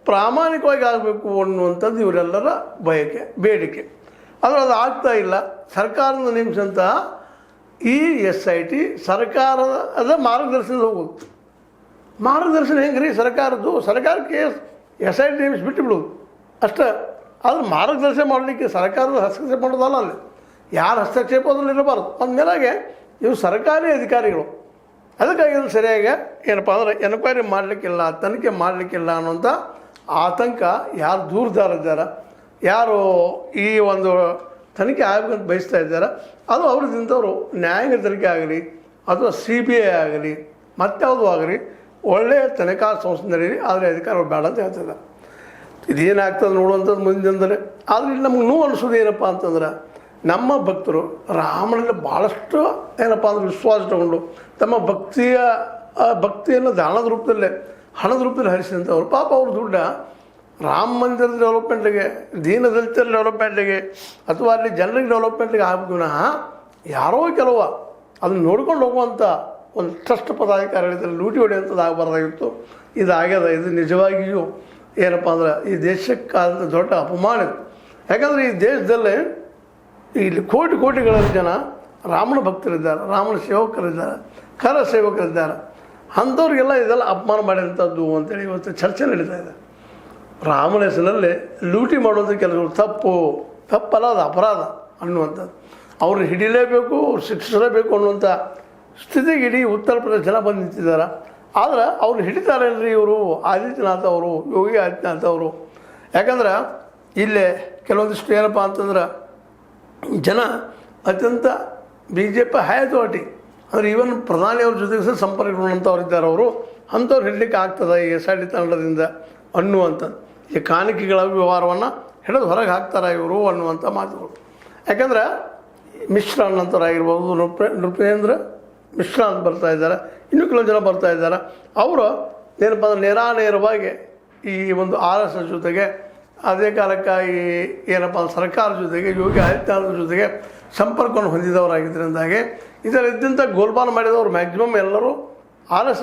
ಪ್ರಾಮಾಣಿಕವಾಗಿ ಆಗಬೇಕು ಅನ್ನುವಂಥದ್ದು ಇವರೆಲ್ಲರ ಬಯಕೆ ಬೇಡಿಕೆ. ಆದರೆ ಅದು ಆಗ್ತಾ ಇಲ್ಲ. ಸರ್ಕಾರದಿಂದ ನೇಮಿಸಿದಂತಹ ಈ SIT ಸರ್ಕಾರದ ಮಾರ್ಗದರ್ಶನದ ಹೋಗೋದು. ಮಾರ್ಗದರ್ಶನ ಹೆಂಗೆ ರೀ ಸರ್ಕಾರದ್ದು? ಸರ್ಕಾರಕ್ಕೆ SIT ನೇಮಿಸಿ ಬಿಟ್ಟು ಬಿಡೋದು ಅಷ್ಟೇ. ಆದ್ರೆ ಮಾರ್ಗದರ್ಶನ ಮಾಡಲಿಕ್ಕೆ ಸರ್ಕಾರದ ಹಸ್ತಕ್ಷೇಪ ಮಾಡೋದಲ್ಲ. ಅಲ್ಲಿ ಯಾರು ಹಸ್ತಕ್ಷೇಪ ಅದ್ರಲ್ಲಿ ಇರಬಾರ್ದು. ಅಂದಮೇಲಾಗೆ ಇವು ಸರ್ಕಾರಿ ಅಧಿಕಾರಿಗಳು. ಅದಕ್ಕಾಗಿ ಇದು ಸರಿಯಾಗಿ ಏನಪ್ಪ ಅಂದ್ರೆ ಎನ್ಕ್ವೈರಿ ಮಾಡಲಿಕ್ಕಿಲ್ಲ, ತನಿಖೆ ಮಾಡಲಿಕ್ಕಿಲ್ಲ ಅನ್ನೋಂಥ ಆತಂಕ ಯಾರು ದೂರದಾರಿದ್ದಾರೆ, ಯಾರು ಈ ಒಂದು ತನಿಖೆ ಆಗಬೇಕಂತ ಬಯಸ್ತಾ ಇದ್ದಾರೆ, ಅದು ಅವ್ರದಿಂದವರು ನ್ಯಾಯಾಂಗ ತನಿಖೆ ಆಗಲಿ ಅಥವಾ CBI ಆಗಲಿ ಮತ್ಯಾವುದೂ ಆಗಲಿ ಒಳ್ಳೆಯ ತನಿಖಾ ಸಂಸ್ಥೆ ನಡೀಲಿ. ಆದರೆ ಅಧಿಕಾರಿಗಳು ಬೇಡ ಅಂತ ಹೇಳ್ತಿದ್ದಾರೆ. ಇದೇನಾಗ್ತದೆ ನೋಡುವಂಥದ್ದು ಮುಂದಿನಂದರೆ. ಆದರೆ ಇಲ್ಲಿ ನಮ್ಗೆ ನೋವು ಅನಿಸೋದು ಏನಪ್ಪ ಅಂತಂದ್ರೆ, ನಮ್ಮ ಭಕ್ತರು ರಾಮನಲ್ಲಿ ಭಾಳಷ್ಟು ಏನಪ್ಪ ಅಂದ್ರೆ ವಿಶ್ವಾಸ ತಗೊಂಡು ತಮ್ಮ ಭಕ್ತಿಯನ್ನು ಹಣದ ರೂಪದಲ್ಲಿ ಹರಿಸಿದಂಥವ್ರು ಪಾಪ ಅವ್ರ ದುಡ್ಡ ರಾಮ ಮಂದಿರದ ಡೆವಲಪ್ಮೆಂಟ್ಗೆ, ದೀನದಲಿತರ ಡೆವಲಪ್ಮೆಂಟ್ಗೆ ಅಥವಾ ಅಲ್ಲಿ ಜನರಿಗೆ ಡೆವಲಪ್ಮೆಂಟ್ಗೆ ಆಗಬೇಕು. ಯಾರೋ ಕೆಲವು ಅದನ್ನು ನೋಡ್ಕೊಂಡು ಹೋಗುವಂಥ ಒಂದು ಟ್ರಸ್ಟ್ ಪದಾಧಿಕಾರಿಗಳಿದ್ದರೆ ಲೂಟಿ ಹೊಡೆಯುವಂಥದ್ದು ಆಗಬಾರ್ದಾಗಿತ್ತು. ಇದಾಗ್ಯದ. ಇದು ನಿಜವಾಗಿಯೂ ಏನಪ್ಪ ಅಂದ್ರೆ ಈ ದೇಶಕ್ಕಾದಂಥ ದೊಡ್ಡ ಅಪಮಾನ ಇದು. ಯಾಕಂದರೆ ಈ ದೇಶದಲ್ಲೇ ಇಲ್ಲಿ ಕೋಟಿಗಳಲ್ಲಿ ಜನ ರಾಮನ ಭಕ್ತರಿದ್ದಾರೆ, ರಾಮನ ಸೇವಕರಿದ್ದಾರೆ, ಕರ ಸೇವಕರಿದ್ದಾರೆ. ಅಂಥವ್ರಿಗೆಲ್ಲ ಇದೆಲ್ಲ ಅಪಮಾನ ಮಾಡಿದಂಥದ್ದು ಅಂತೇಳಿ ಇವತ್ತು ಚರ್ಚೆ ನಡೀತಾ ಇದೆ. ರಾಮನ ಹೆಸರಲ್ಲಿ ಲೂಟಿ ಮಾಡೋದು ಕೆಲವರು ತಪ್ಪಲ್ಲ, ಅದು ಅಪರಾಧ ಅನ್ನುವಂಥದ್ದು. ಅವ್ರು ಹಿಡಿಲೇಬೇಕು, ಅವ್ರು ಶಿಕ್ಷಿಸಲೇಬೇಕು ಅನ್ನುವಂಥ ಸ್ಥಿತಿಗೆ ಇಡೀ ಉತ್ತರ ಪ್ರದೇಶ ಜನ ಬಂದು ನಿಂತಿದ್ದಾರೆ. ಆದರೆ ಅವ್ರು ಹಿಡಿತಾರೇನ್ರಿ ಇವರು ಆದಿತ್ಯನಾಥ್ ಅವರು, ಯೋಗಿ ಆದಿತ್ಯನಾಥ್ ಅವರು? ಯಾಕಂದ್ರೆ ಇಲ್ಲೇ ಕೆಲವೊಂದಿಷ್ಟು ಏನಪ್ಪ ಅಂತಂದ್ರೆ ಜನ ಅತ್ಯಂತ BJP ಹೈ ಅಥಾರಿಟಿ ಅಂದರೆ ಈವನ್ ಪ್ರಧಾನಿಯವ್ರ ಜೊತೆಗೆ ಸಹ ಸಂಪರ್ಕಗೊಂಡಂಥವ್ರು ಇದ್ದಾರೆ. ಅವರು ಅಂಥವ್ರು ಹಿಡಲಿಕ್ಕೆ ಆಗ್ತದೆ ಈ SIT ತಂಡದಿಂದ ಅನ್ನುವಂಥದ್ದು. ಈ ಕಾಣಿಕೆಗಳ ವ್ಯವಹಾರವನ್ನು ಹಿಡಿದು ಹೊರಗೆ ಹಾಕ್ತಾರೆ ಇವರು ಅನ್ನುವಂಥ ಮಾತುಗಳು. ಯಾಕಂದ್ರೆ ಮಿಶ್ರಾ ಅನ್ನೋಂಥವ್ರಾಗಿರ್ಬೋದು, ನೃಪೇಂದ್ರ ಮಿಶ್ರಾ ಅಂತ ಬರ್ತಾ ಇದ್ದಾರೆ, ಇನ್ನೂ ಕೆಲವು ಜನ ಬರ್ತಾ ಇದ್ದಾರೆ. ಅವರು ಏನಪ್ಪ ಅಂದ್ರೆ ನೇರಾನೇರವಾಗಿ ಈ ಒಂದು RSS ಜೊತೆಗೆ, ಅದೇ ಕಾಲಕ್ಕೆ ಈ ಏನಪ್ಪ ಸರ್ಕಾರದ ಜೊತೆಗೆ, ಯೋಗಿ ಆದಿತ್ಯನಾಥ್ ಜೊತೆಗೆ ಸಂಪರ್ಕವನ್ನು ಹೊಂದಿದವರಾಗಿದ್ದರಿಂದಾಗಿ ಇದರಲ್ಲಿದ್ದಂಥ ಗೋಲ್ಮಾಲ್ ಮಾಡಿದವರು ಮ್ಯಾಕ್ಸಿಮಮ್ ಎಲ್ಲರೂ RSS